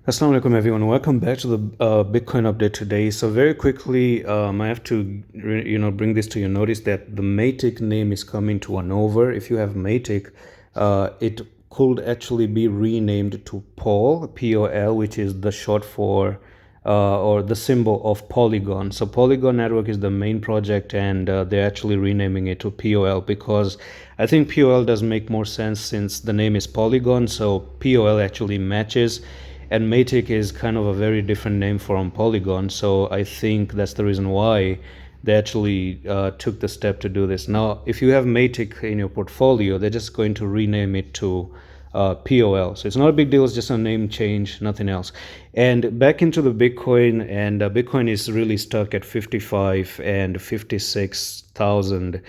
Assalamu alaikum everyone. Welcome back to the Bitcoin update today. So very quickly, I have to bring this to your notice that the Matic name is coming to an over. If you have Matic, it could actually be renamed to Pol, P-O-L, which is the short for or the symbol of Polygon. So Polygon Network is the main project, and they're actually renaming it to POL because I think POL does make more sense since the name is Polygon. So POL actually matches, and Matic is kind of a very different name from Polygon. So I think that's the reason why they actually took the step to do this. Now, if you have Matic in your portfolio, they're just going to rename it to POL. So it's not a big deal. It's just a name change, nothing else. And back into the Bitcoin, and Bitcoin is really stuck at 55 and 56,000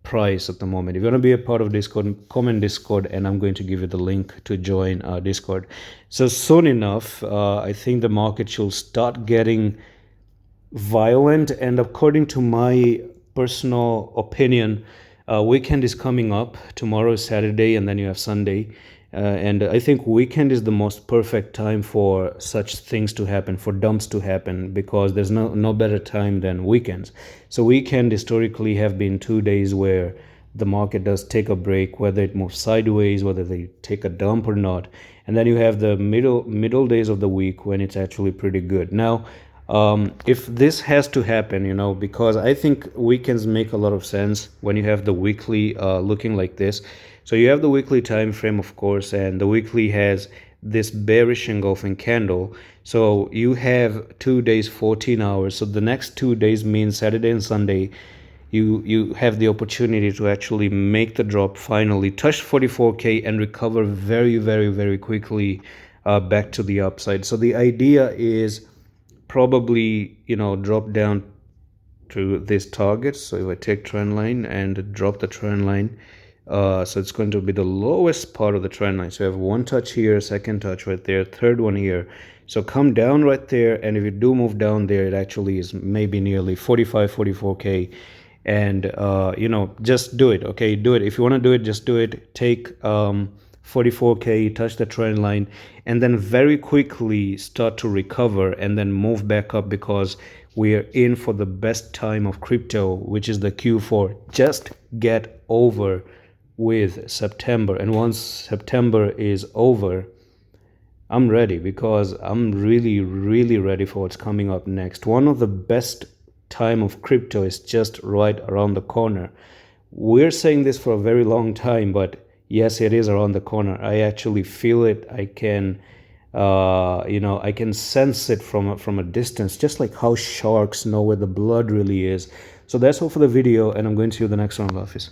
price at the moment. If you want to be a part of Discord, comment Discord, and I'm going to give you the link to join Discord. So soon enough, I think the market should start getting violent, and according to my personal opinion, weekend is coming up. Tomorrow is Saturday, and then you have Sunday. And I think weekend is the most perfect time for such things to happen, for dumps to happen, because there's no better time than weekends. So weekend historically have been 2 days where the market does take a break, whether it moves sideways, whether they take a dump or not. And then you have the middle days of the week when it's actually pretty good. Now, if this has to happen, because I think weekends make a lot of sense when you have the weekly looking like this. So you have the weekly time frame, of course, and the weekly has this bearish engulfing candle. So you have 2 days, 14 hours. So the next 2 days means Saturday and Sunday. You have the opportunity to actually make the drop, finally touch 44K and recover very, very, very quickly back to the upside. So the idea is probably drop down to this target. So if I take trend line and drop the trend line, so it's going to be the lowest part of the trend line. So I have one touch here, second touch right there, third one here. So come down right there, and if you do move down there, it actually is maybe nearly 45, 44K. And just do it. Okay, do it. If you want to do it, just do it. Take 44K, touch the trend line, and then very quickly start to recover and then move back up, because we are in for the best time of crypto, which is the Q4. Just get over with September, and once September is over, I'm ready, because I'm really, really ready for what's coming up next. One of the best time of crypto is just right around the corner. We're saying this for a very long time, but yes, it is around the corner. I actually feel it. I can I can sense it from a distance, just like how sharks know where the blood really is. So that's all for the video, and I'm going to see you the next one, Office.